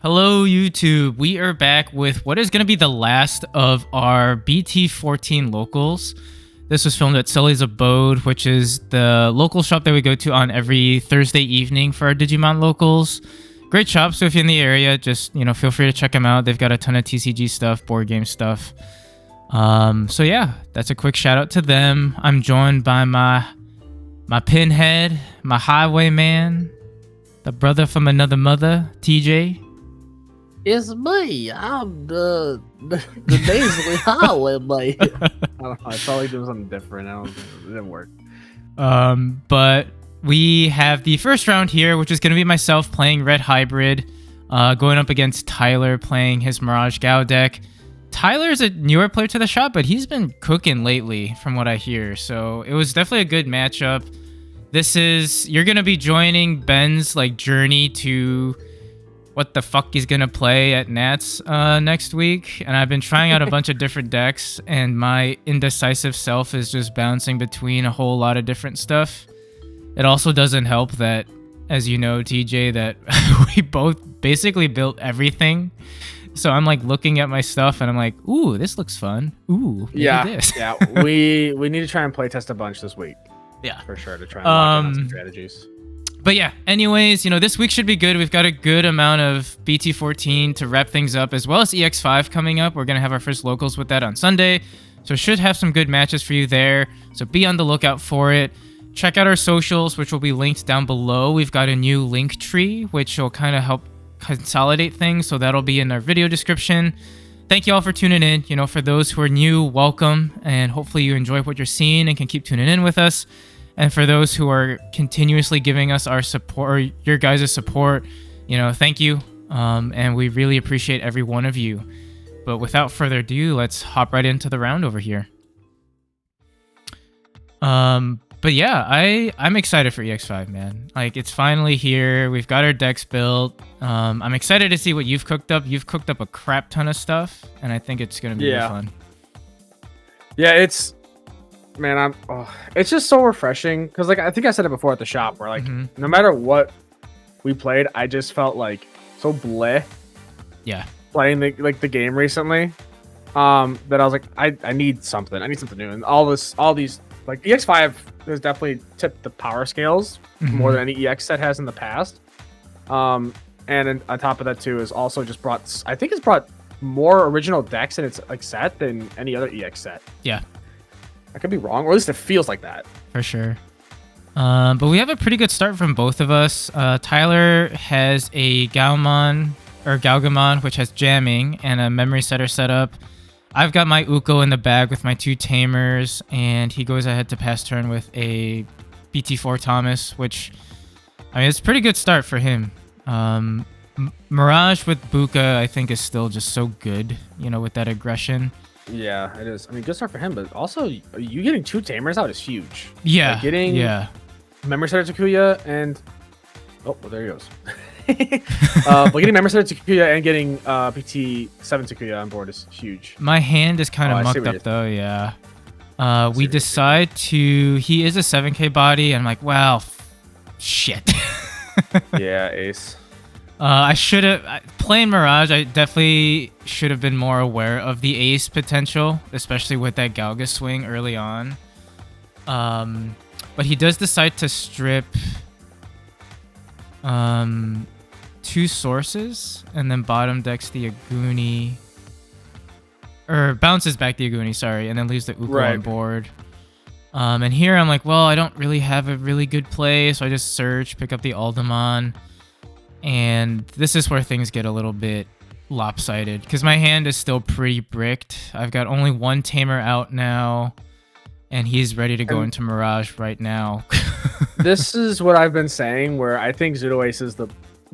Hello YouTube, we are back with what is going to be the last of our BT-14 locals. This was filmed at Sullys Abode, which is the local shop that we go to on every Thursday evening for our Digimon locals. Great shop, so if you're in the area, just feel free to check them out. They've got a ton of TCG stuff, board game stuff. So yeah, that's a quick shout out to them. I'm joined by my pinhead, my highwayman, the brother from another mother, TJ. It's me. I'm the nasally highwayman. I don't know. I felt like doing something different. It didn't work. But we have the first round here, which is going to be myself playing Red Hybrid, going up against Tyler playing his MirageGao deck. Tyler's a newer player to the shop, but he's been cooking lately from what I hear. So it was definitely a good matchup. You're going to be joining Ben's journey to what the fuck he's gonna play at Nats next week, and I've been trying out a bunch of different decks, and my indecisive self is just bouncing between a whole lot of different stuff. It also doesn't help that, as you know, TJ, that we both basically built everything. So I'm looking at my stuff and I'm like, ooh, this looks fun. Ooh, this. Yeah. We need to try and play test a bunch this week. Yeah, for sure, to try and lock in on some strategies. But yeah, anyways, this week should be good. We've got a good amount of BT-14 to wrap things up, as well as EX5 coming up. We're going to have our first locals with that on Sunday. So should have some good matches for you there. So be on the lookout for it. Check out our socials, which will be linked down below. We've got a new link tree, which will kind of help consolidate things. So that'll be in our video description. Thank you all for tuning in. For those who are new, welcome. And hopefully you enjoy what you're seeing and can keep tuning in with us. And for those who are continuously giving us our support, or your guys' support, thank you. And we really appreciate every one of you. But without further ado, let's hop right into the round over here. But yeah, I'm excited for EX5, man. It's finally here. We've got our decks built. I'm excited to see what you've cooked up. You've cooked up a crap ton of stuff, and I think it's going to be really fun. Yeah, man, it's just so refreshing because I think I said it before at the shop where no matter what we played, I just felt so bleh. Yeah, playing the game recently, that I was I need something. I need something new, and all these EX5 has definitely tipped the power scales more than any EX set has in the past. And on top of that too is also just it's brought more original decks in its set than any other EX set. Yeah. I could be wrong, or at least it feels like that. For sure. But we have a pretty good start from both of us. Tyler has a Gaogamon, which has jamming and a memory setter set up. I've got my Uko in the bag with my two tamers, and he goes ahead to pass turn with a BT-4 Thomas, which, it's a pretty good start for him. Mirage with Buka, I think, is still just so good, with that aggression. Yeah, it is. Good start for him, but also you getting two tamers out is huge. Yeah, getting memory setter Takuya and there he goes. But getting memory setter Takuya and getting BT-7 Takuya on board is huge. My hand is kind of mucked up though. Yeah. We decide he is a 7K body, and I'm like, wow, shit. Yeah, ace. I should have playing Mirage. I definitely should have been more aware of the ace potential, especially with that Galga swing early on. But he does decide to strip two sources and then bottom decks the Aguni, or bounces back the Aguni, sorry, and then leaves the Uko on board. And here I'm like, well, I don't really have a really good play, so I just search, pick up the Aldemon. And this is where things get a little bit lopsided because my hand is still pretty bricked. I've got only one tamer out now, and he's ready to go into Mirage right now. This is what I've been saying, where I think Pseudo Ace is the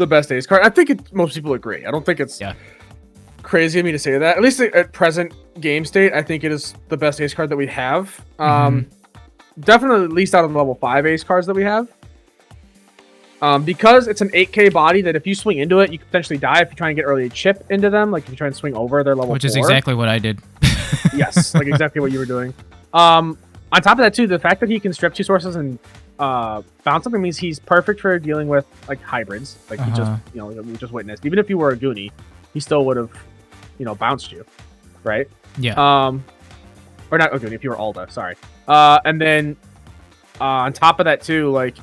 best ace card. I think most people agree. I don't think it's crazy of me to say that. At least at present game state, I think it is the best ace card that we have. Definitely at least out of the level 5 ace cards that we have. Because it's an 8K body that if you swing into it, you could potentially die if you try and get early chip into them. If you try and swing over their level 4. Which is exactly what I did. Yes, exactly what you were doing. On top of that too, the fact that he can strip two sources and bounce up means he's perfect for dealing with like hybrids, like we just we just witnessed. Even if you were a Goonie, he still would have bounced you, right? Yeah. Or not a Goonie if you were Alda, sorry. And then on top of that too, like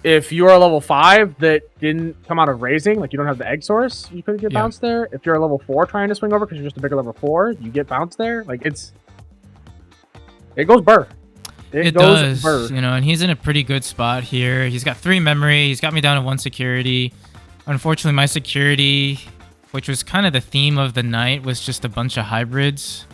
if you're a level 5 that didn't come out of raising, like you don't have the egg source, you couldn't get bounced there. If you're a level 4 trying to swing over because you're just a bigger level 4, you get bounced there. Like it goes burr. It does, burr. And he's in a pretty good spot here. He's got 3 memory. He's got me down to 1 security. Unfortunately, my security, which was kind of the theme of the night, was just a bunch of hybrids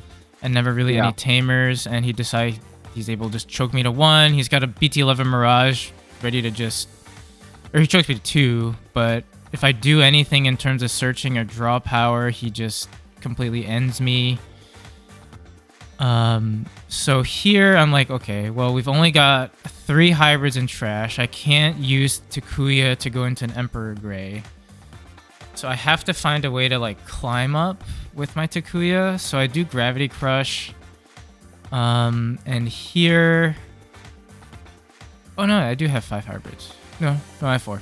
and never really any tamers. And he decided he's able to just choke me to 1. He's got a BT-11 Mirage ready to he chokes me to 2, but if I do anything in terms of searching or draw power, he just completely ends me. So here I'm like, okay, well, we've only got 3 hybrids in trash. I can't use Takuya to go into an Emperor Gray. So I have to find a way to like climb up with my Takuya. So I do Gravity Crush. And here... Oh no, I do have 5 hybrids. No, I have 4.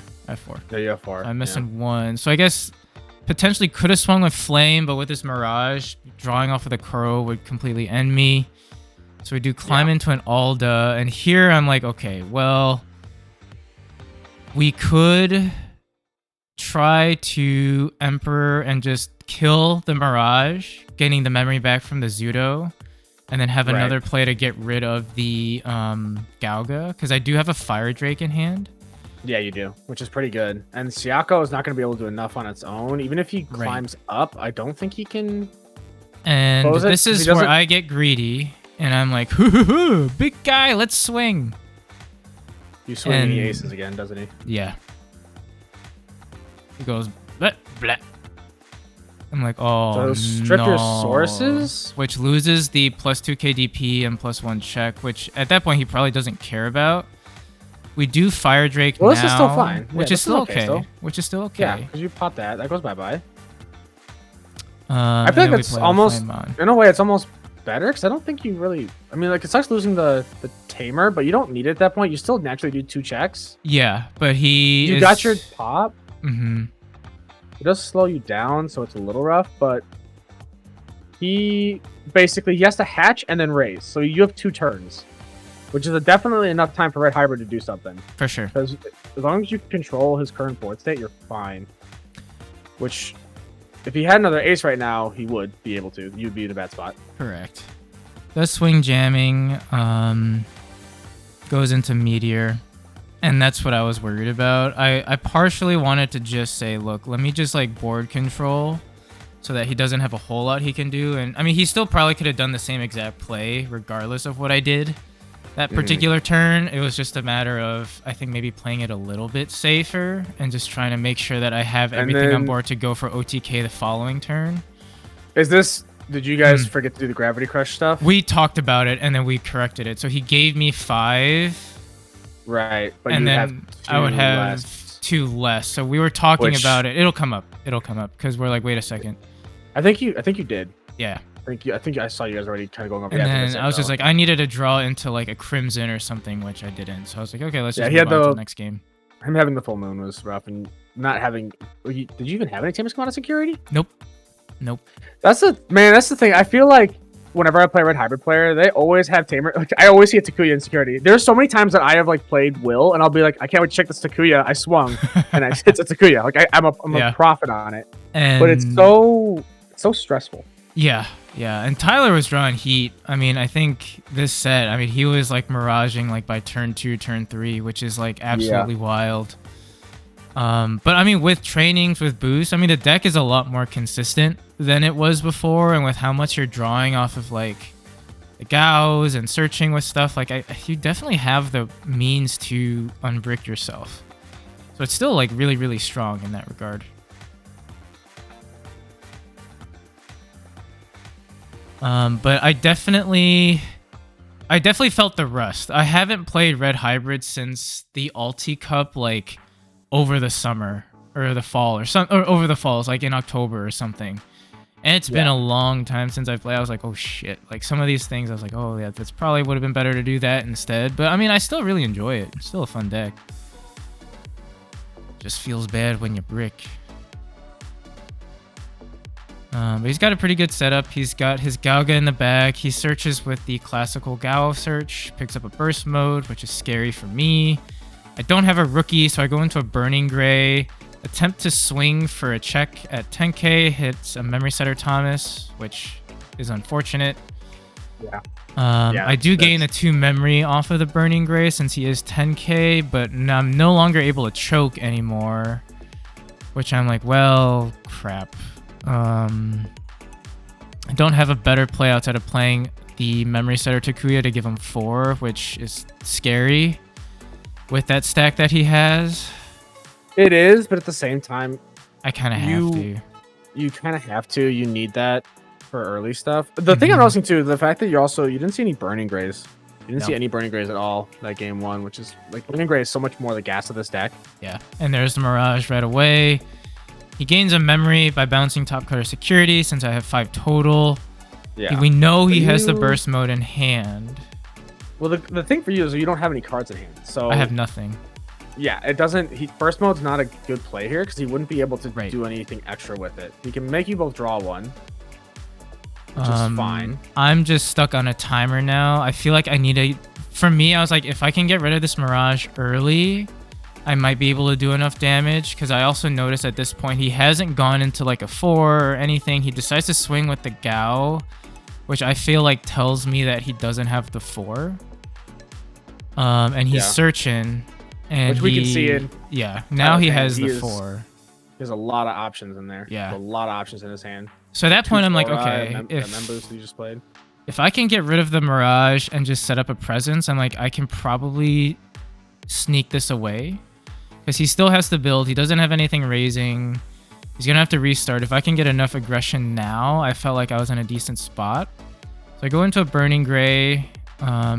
Yeah, you have 4. I'm missing 1. So I guess potentially could have swung with Flame, but with this Mirage, drawing off of the Crow would completely end me. So we do climb into an Alda, and here I'm like, okay, well, we could try to Emperor and just kill the Mirage, getting the memory back from the Zudo. And then have another play to get rid of the Gauga, because I do have a Fire Drake in hand. Yeah, you do, which is pretty good. And Siako is not going to be able to do enough on its own. Even if he climbs up, I don't think he can. And this is where I get greedy, and I'm like, hoo, big guy, let's swing. You swing the aces again, doesn't he? Yeah. He goes, bleh, bleh. I'm like, oh, so strip your sources, which loses the +2 KDP and +1 check, which at that point he probably doesn't care about. We do Fire Drake now, this is still fine. Which is still okay. Which is still okay. Yeah, because you pop that. That goes bye-bye. I feel like it's almost, in a way, it's almost better, because I don't think you really... I mean, like, it sucks losing the Tamer, but you don't need it at that point. You still naturally do 2 checks. Yeah, but You got your pop. Mm-hmm. It does slow you down, so it's a little rough, but he has to hatch and then raise. So you have 2 turns, which is definitely enough time for Red Hybrid to do something. For sure. Because as long as you control his current board state, you're fine. Which, if he had another ace right now, he would be able to. You'd be in a bad spot. Correct. The swing jamming goes into Meteor. And that's what I was worried about. I partially wanted to just say, look, let me just like board control so that he doesn't have a whole lot he can do. And I mean, he still probably could have done the same exact play regardless of what I did that particular turn. It was just a matter of, I think, maybe playing it a little bit safer and just trying to make sure that I have everything on board to go for OTK the following turn. Did you guys forget to do the Gravity Crush stuff? We talked about it and then we corrected it. So he gave me 5. Right, but and then I would have 2 less. So we were talking about it. It'll come up because we're like, wait a second. I think you did. Yeah. I think I saw you guys already kind of going over. And then I was just like, I needed to draw into like a Crimson or something, which I didn't. So I was like, okay, let's just move on to the next game. Him having the full moon was rough, and not having. Did you even have any Tamers come out of security? Nope. That's the thing. I feel like whenever I play a Red Hybrid player, they always have Tamer. Like, I always see a Takuya in security. There's so many times that I have like played Will, and I'll be like, I can't wait to check this Takuya. I swung, and it's a Takuya. Like I'm a profit on it. But it's so stressful. Yeah. And Tyler was drawing heat. I mean, I think this set, I mean, he was like miraging like by turn 2, turn 3, which is like absolutely wild. But I mean, with trainings, with boosts, I mean, the deck is a lot more consistent than it was before, and with how much you're drawing off of like the Gaos and searching with stuff, like you definitely have the means to unbrick yourself. So it's still like really, really strong in that regard. But I definitely felt the rust. I haven't played Red Hybrid since the Alti Cup, like over the summer or the fall or over the falls, like in October or something. And it's been a long time since I played. I was like, oh shit. Like some of these things, I was like, oh yeah, that's probably would have been better to do that instead. But I mean, I still really enjoy it. It's still a fun deck. Just feels bad when you brick. But he's got a pretty good setup. He's got his Gauga in the back. He searches with the classical Gao search, picks up a burst mode, which is scary for me. I don't have a rookie, so I go into a Burning Gray. Attempt to swing for a check at 10k, hits a Memory Setter Thomas, which is unfortunate. Yeah. I do gain a 2 memory off of the Burning Gray since he is 10k, but I'm no longer able to choke anymore, which I'm like, well, crap. I don't have a better play outside of playing the Memory Setter Takuya to give him 4, which is scary with that stack that he has. It is, but at the same time, I kind of have to. You kind of have to. You need that for early stuff. The thing I'm noticing too, the fact that you didn't see any Burning Grays. You didn't see any Burning Grays at all that game 1, which is like Burning Gray is so much more the gas of this deck. Yeah, and there's the Mirage right away. He gains a memory by bouncing top cutter security since I have 5 total. Yeah. We know he has the burst mode in hand. Well, the thing for you is you don't have any cards in hand. So I have nothing. Yeah, it doesn't. Burst mode's not a good play here because he wouldn't be able to do anything extra with it. He can make you both draw 1, which is fine. I'm just stuck on a timer now. I feel like I need a... For me, I was like, if I can get rid of this Mirage early, I might be able to do enough damage, because I also noticed at this point he hasn't gone into like a 4 or anything. He decides to swing with the Gao, which I feel like tells me that he doesn't have the 4. And he's searching, and which we can see in. Yeah, now he has the 4. There's a lot of options in there. Yeah, a lot of options in his hand. So at that point, I'm like, okay, members you just played. If I can get rid of the Mirage and just set up a presence, I'm like, I can probably sneak this away. Because he still has to build. He doesn't have anything raising. He's going to have to restart. If I can get enough aggression now, I felt like I was in a decent spot. So I go into a Burning Gray.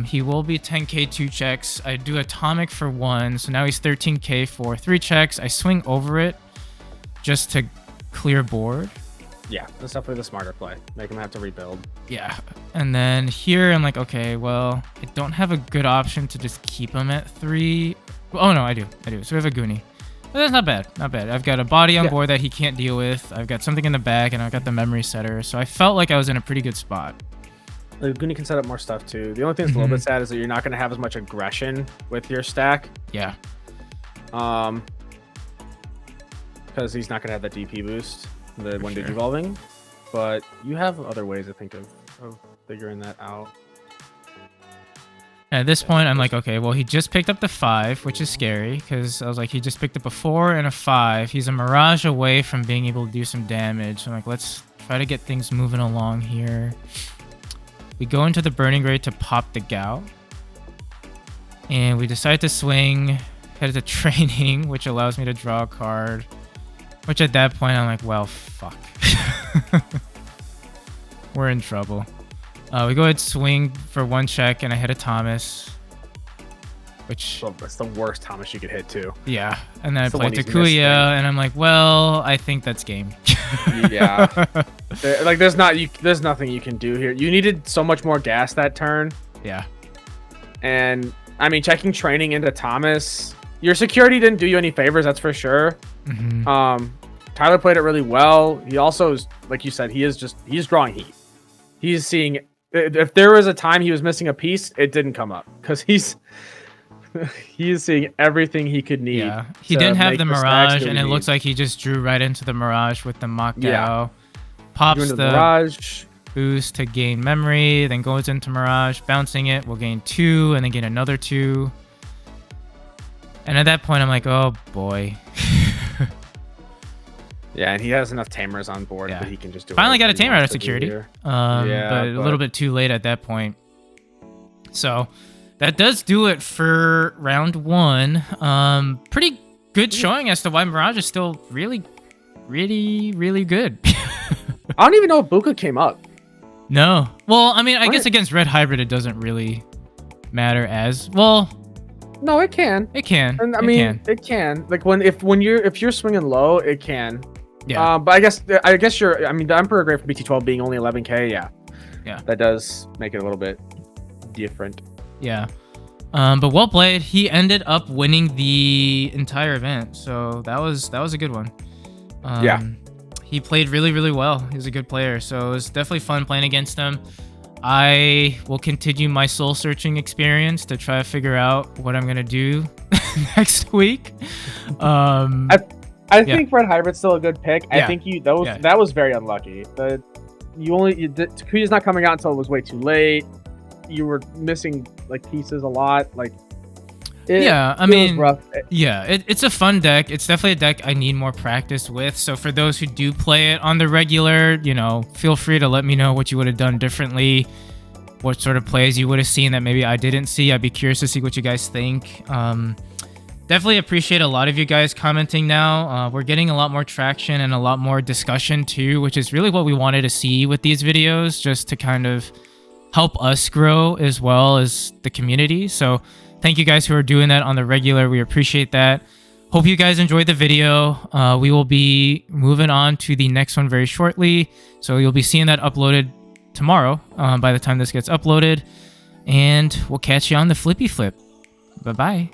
He will be 10k 2 checks. I do Atomic for 1. So now he's 13k for 3 checks. I swing over it just to clear board. Yeah, that's definitely the smarter play. Make him have to rebuild. Yeah. And then here I'm like, okay, well, I don't have a good option to just keep him at 3. Oh no, I do. So we have a Goonie. But that's not bad. Not bad. I've got a body on board that he can't deal with. I've got something in the back, and I've got the Memory Setter. So I felt like I was in a pretty good spot. The Goonie can set up more stuff too. The only thing that's a little bit sad is that you're not going to have as much aggression with your stack. Yeah. Because he's not going to have that DP boost, the one digit evolving. But you have other ways, I think, of figuring that out. At this point, I'm like, okay, well, he just picked up the 5, which is scary, because I was like, he just picked up a 4 and a 5. He's a Mirage away from being able to do some damage. So I'm like, let's try to get things moving along here. We go into the Burning Gray to pop the Gao. And we decide to swing, head to training, which allows me to draw a card. Which at that point, I'm like, well, fuck. We're in trouble. We go ahead, swing for 1 check, and I hit a Thomas. Which... So that's the worst Thomas you could hit, too. Yeah. And then I play Takuya, and I'm like, well, I think that's game. Yeah. There's nothing you can do here. You needed so much more gas that turn. Yeah. And, I mean, checking training into Thomas... Your security didn't do you any favors, that's for sure. Tyler played it really well. He also is, like you said, he's drawing heat. He's seeing... If there was a time he was missing a piece, it didn't come up because he's seeing everything he could need. Yeah, he didn't have the Mirage, and it looks like he just drew right into the Mirage with the Mach Gao. Pops the Mirage boost to gain memory, then goes into Mirage, bouncing it. We'll gain 2, and then gain another 2. And at that point, I'm like, oh boy. Yeah, and he has enough tamers on board that he can just do it. Finally got a tamer out of security. But a little bit too late at that point. So that does do it for round 1. Pretty good showing as to why Mirage is still really, really, really good. I don't even know if Buka came up. No. Well, I mean, I guess against Red Hybrid, it doesn't really matter as well. No, it can. It can. And I mean, it can. Like if you're swinging low, it can. Yeah. But I guess I mean, the Emperor grade for BT-12 being only 11k, yeah. Yeah. That does make it a little bit different. Yeah. But well played. He ended up winning the entire event, so that was a good one. Yeah. He played really, really well. He's a good player, so it was definitely fun playing against him. I will continue my soul searching experience to try to figure out what I'm gonna do next week. I think Red Hybrid's still a good pick. Yeah. I think that was very unlucky. Takuya's not coming out until it was way too late. You were missing like pieces a lot. Like, I mean, was rough. Yeah, it's a fun deck. It's definitely a deck I need more practice with. So for those who do play it on the regular, feel free to let me know what you would have done differently, what sort of plays you would have seen that maybe I didn't see. I'd be curious to see what you guys think. Definitely appreciate a lot of you guys commenting now. We're getting a lot more traction and a lot more discussion too, which is really what we wanted to see with these videos, just to kind of help us grow as well as the community. So thank you guys who are doing that on the regular. We appreciate that. Hope you guys enjoyed the video. We will be moving on to the next one very shortly. So you'll be seeing that uploaded tomorrow by the time this gets uploaded. And we'll catch you on the flippy flip. Bye-bye.